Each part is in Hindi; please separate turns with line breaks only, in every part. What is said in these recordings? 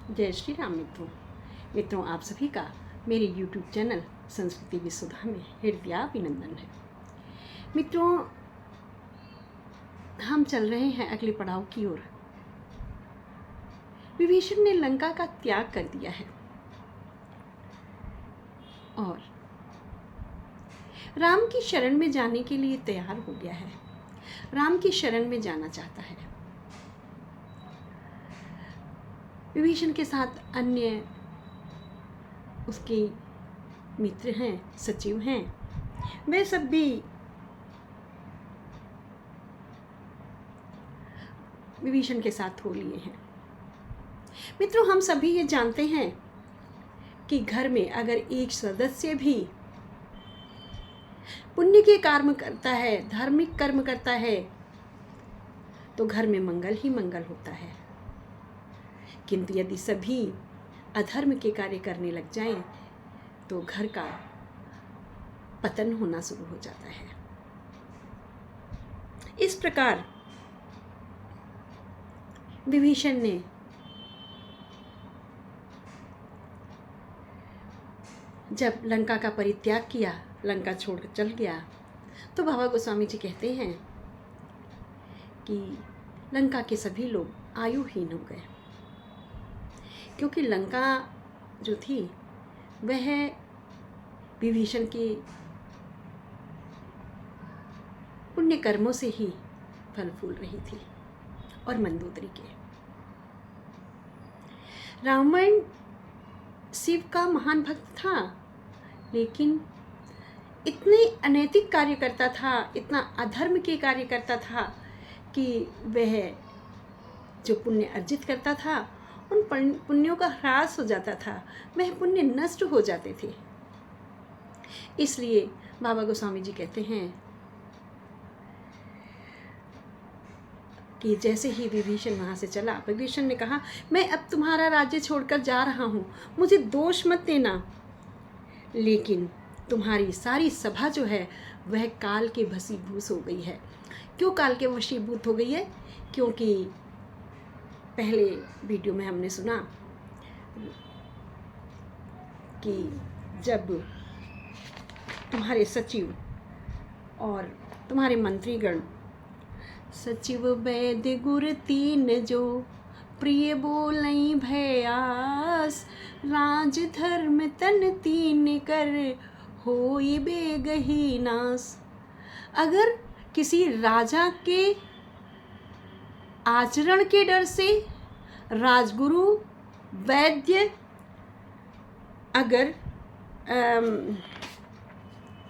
जय श्री राम मित्रों आप सभी का मेरे YouTube चैनल संस्कृति विसुधा में हृदयाभिनंदन है। मित्रों, हम चल रहे हैं अगले पड़ाव की ओर। विभीषण ने लंका का त्याग कर दिया है और राम की शरण में जाने के लिए तैयार हो गया है। राम की शरण में जाना चाहता है। विभीषण के साथ अन्य उसके मित्र हैं, सचिव हैं, वे सब भी विभीषण के साथ हो लिए हैं। मित्रों, हम सभी ये जानते हैं कि घर में अगर एक सदस्य भी पुण्य के कर्म करता है, धार्मिक कर्म करता है, तो घर में मंगल ही मंगल होता है। किंतु यदि सभी अधर्म के कार्य करने लग जाएं, तो घर का पतन होना शुरू हो जाता है। इस प्रकार विभीषण ने जब लंका का परित्याग किया, लंका छोड़कर चल गया, तो बाबा गोस्वामी जी कहते हैं कि लंका के सभी लोग आयुहीन हो गए, क्योंकि लंका जो थी वह विभीषण के पुण्य कर्मों से ही फल फूल रही थी और मंदोदरी के। रावण शिव का महान भक्त था, लेकिन इतने अनैतिक कार्य करता था, इतना अधर्म के कार्य करता था कि वह जो पुण्य अर्जित करता था उन पुण्यों का ह्रास हो जाता था, वह पुण्य नष्ट हो जाते थे। इसलिए बाबा गोस्वामी जी कहते हैं कि जैसे ही विभीषण वहाँ से चला, विभीषण ने कहा, मैं अब तुम्हारा राज्य छोड़कर जा रहा हूँ, मुझे दोष मत देना, लेकिन तुम्हारी सारी सभा जो है वह काल के वशीभूत हो गई है। क्यों काल के वशीभूत हो गई है? क्योंकि पहले वीडियो में हमने सुना कि जब तुम्हारे सचिव और तुम्हारे मंत्रीगण, सचिव वैद्य गुर तीन जो प्रिय बोलई भयास, राज धर्म तन तीन कर होई बेगही नास। अगर किसी राजा के आचरण के डर से राजगुरु वैद्य, अगर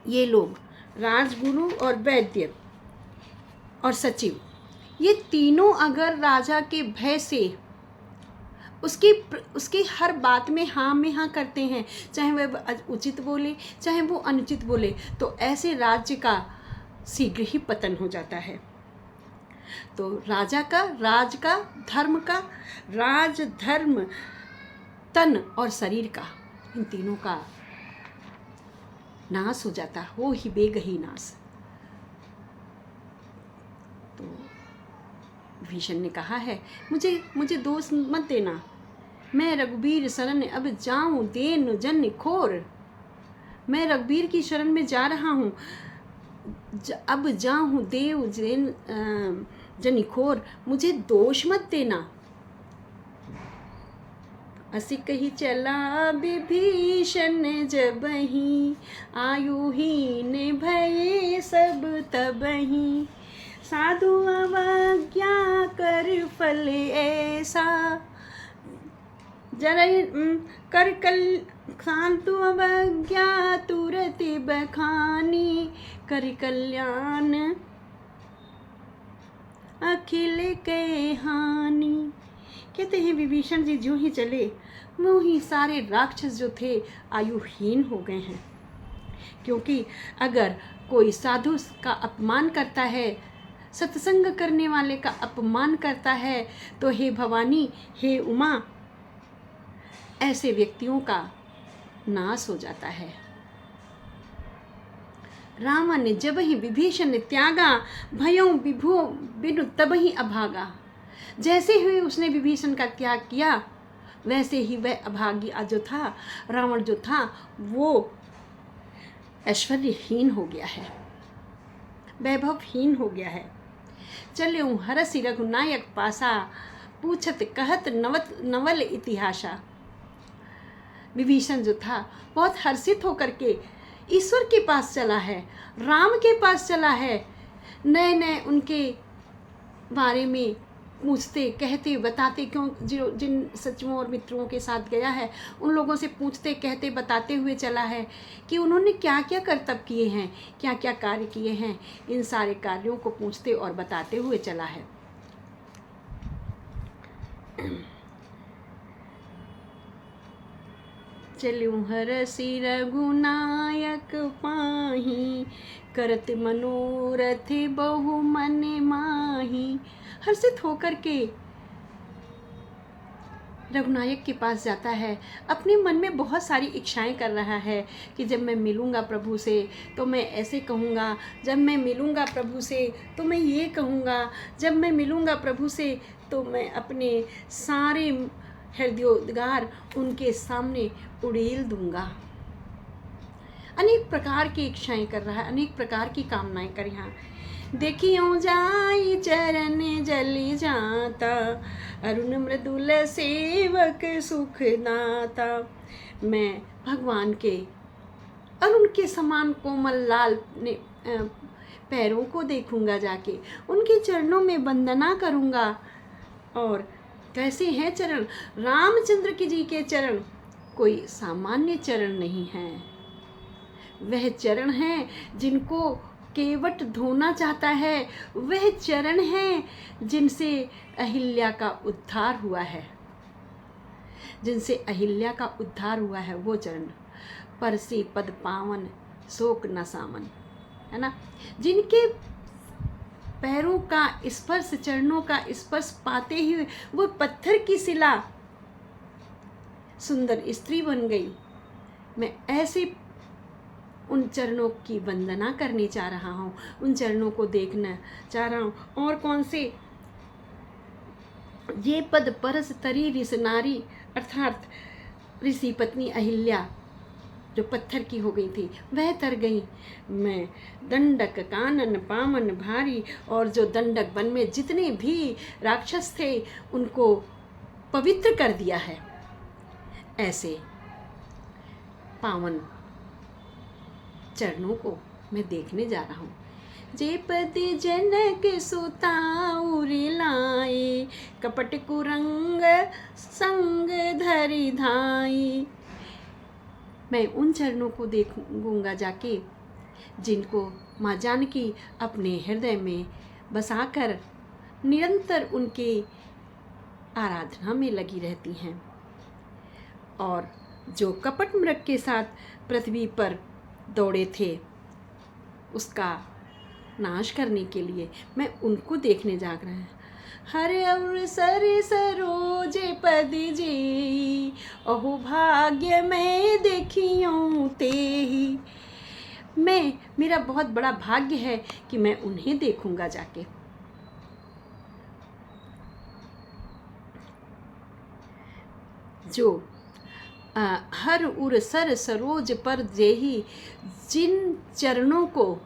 ये लोग राजगुरु और वैद्य और सचिव, ये तीनों अगर राजा के भय से उसकी हर बात में हाँ में हाँ करते हैं, चाहे वह उचित बोले चाहे वो अनुचित बोले, तो ऐसे राज्य का शीघ्र ही पतन हो जाता है। तो राजा का, राज का, धर्म का, राज धर्म तन और शरीर का, इन तीनों का नाश हो जाता, हो ही बेगही नाश। तो विभीषण ने कहा है, मुझे दोष मत देना, मैं रघुबीर शरण अब जाऊं देन जन खोर। मैं रघुबीर की शरण में जा रहा हूँ, अब जाऊं देव जन खोर, मुझे दोष मत देना। असी कही चला विभीषण जबहि, आयुहीन भये सब तबहि, साधु अवज्ञा कर फल ऐसा, जरा कर कल शांतु अवज्ञा तुरत बखानी, कर कल्याण अखिल के हानि। कहते हैं विभीषण जी जो ही चले, वो ही सारे राक्षस जो थे आयुहीन हो गए हैं। क्योंकि अगर कोई साधु का अपमान करता है, सत्संग करने वाले का अपमान करता है, तो हे भवानी, हे उमा, ऐसे व्यक्तियों का नाश हो जाता है। रावण ने जब ही विभीषण ने त्यागा, भयों विभु बिनु तब ही अभागा। जैसे ही उसने विभीषण का त्याग किया, वैसे ही वह अभागी जो था, रावण जो था, वो ऐश्वर्यहीन हो गया है, वैभवहीन हो गया है। चल्यूं हरसि रघुनायक पासा, पूछत कहत नवल इतिहासा। विभीषण जो था बहुत हर्षित होकर के ईश्वर के पास चला है, राम के पास चला है, नए नए उनके बारे में पूछते कहते बताते, क्यों जिन सचिवों और मित्रों के साथ गया है उन लोगों से पूछते कहते बताते हुए चला है कि उन्होंने क्या क्या करतब किए हैं, क्या क्या कार्य किए हैं, इन सारे कार्यों को पूछते और बताते हुए चला है। चलूं हरसि रघुनायक पाही, करत मनोरथ बहु मन माही। हर्षित होकर के रघुनायक के पास जाता है, अपने मन में बहुत सारी इच्छाएं कर रहा है कि जब मैं मिलूँगा प्रभु से तो मैं ऐसे कहूँगा, जब मैं मिलूँगा प्रभु से तो मैं ये कहूँगा, जब मैं मिलूँगा प्रभु से तो मैं अपने सारे हृदयोद्गार उनके सामने उड़ेल दूँगा। अनेक प्रकार की इच्छाएं कर रहा है, अनेक प्रकार की कामनाएं कर रहा है। देखियो जाई चरण जल जाता, अरुण मृदुल सेवक सुख दाता। मैं भगवान के अरुण के समान कोमल लाल पैरों को देखूंगा, जाके उनके चरणों में वंदना करूंगा। और कैसे हैं चरण? रामचंद्र की जी के चरण कोई सामान्य चरण नहीं है, वह चरण हैं जिनको केवट धोना चाहता है, वह चरण हैं जिनसे अहिल्या का उद्धार हुआ है, जिनसे अहिल्या का उद्धार हुआ है वो चरण। परसी पद पावन शोक न सामन, है ना, जिनके पैरों का स्पर्श, चरणों का स्पर्श पाते ही वो पत्थर की शिला सुंदर स्त्री बन गई। मैं ऐसे उन चरणों की वंदना करनी चाह रहा हूँ, उन चरणों को देखना चाह रहा हूँ। और कौन से? ये पद परस तरी ऋष नारी, अर्थात ऋषि पत्नी अहिल्या जो पत्थर की हो गई थी वह तर गई। मैं दंडक कानन पावन भारी, और जो दंडक वन में जितने भी राक्षस थे उनको पवित्र कर दिया है। ऐसे पावन चरणों को मैं देखने जा रहा हूँ। जे पति जनक सुता उरि लाए, कपट कुरंग संग धरि धाई। मैं उन चरणों को देखूंगा जाके जिनको माँ जानकी अपने हृदय में बसाकर निरंतर उनके आराधना में लगी रहती हैं, और जो कपट मृग के साथ पृथ्वी पर दौड़े थे उसका नाश करने के लिए मैं उनको देखने जा रहा है। हरे अवसर सरोज पद जी, अहो भाग्य में देखियों ते ही। मेरा बहुत बड़ा भाग्य है कि मैं उन्हें देखूंगा जाके। जो हर उर सर सरोज पर जेही, जिन चरणों को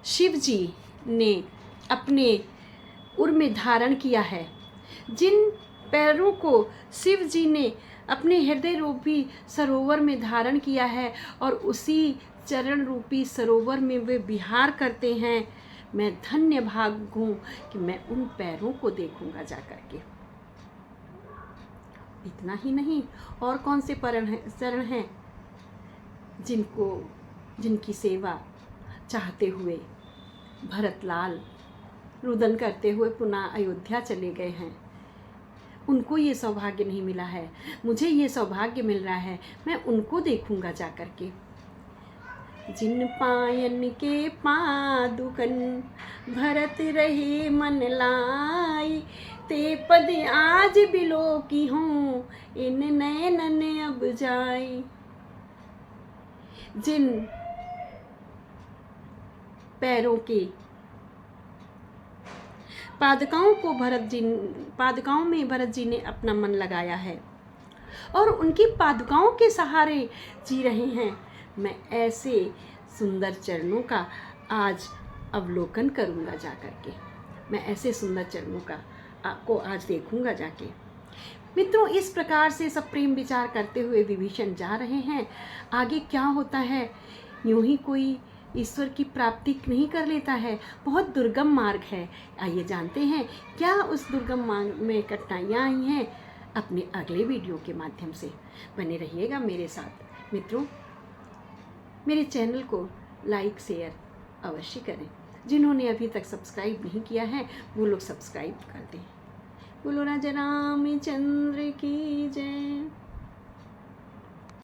शिव जी ने अपने उर में धारण किया है, जिन पैरों को शिव जी ने अपने हृदय रूपी सरोवर में धारण किया है और उसी चरण रूपी सरोवर में वे विहार करते हैं, मैं धन्य भाग हूँ कि मैं उन पैरों को देखूंगा जाकर के। इतना ही नहीं, और कौन से चरण हैं जिनकी सेवा चाहते हुए भरतलाल रुदन करते हुए पुनः अयोध्या चले गए हैं। उनको ये सौभाग्य नहीं मिला है, मुझे ये सौभाग्य मिल रहा है, मैं उनको देखूंगा जाकर के। जिन पायन के पादुकन भरत रहे मन लाई, ते पद आज बिलो की हूँ इन नयनन अब जाई। जिन पैरों के पादुकाओं में भरत जी ने अपना मन लगाया है, और उनकी पादुकाओं के सहारे जी रहे हैं। मैं ऐसे सुंदर चरणों का आज अवलोकन करूँगा जा कर के, मैं ऐसे सुंदर चरणों का आपको आज देखूँगा जाके। मित्रों, इस प्रकार से सब प्रेम विचार करते हुए विभीषण जा रहे हैं। आगे क्या होता है, यूं ही कोई ईश्वर की प्राप्ति नहीं कर लेता है। बहुत दुर्गम मार्ग है। आइए जानते हैं क्या उस दुर्गम मार्ग में कठिनाइयाँ आई हैं अपने अगले वीडियो के माध्यम से। बने रहिएगा मेरे साथ। मित्रों, मेरे चैनल को लाइक शेयर अवश्य करें। जिन्होंने अभी तक सब्सक्राइब नहीं किया है वो लोग सब्सक्राइब कर दें। बोलो राजा रामचंद्र की जय।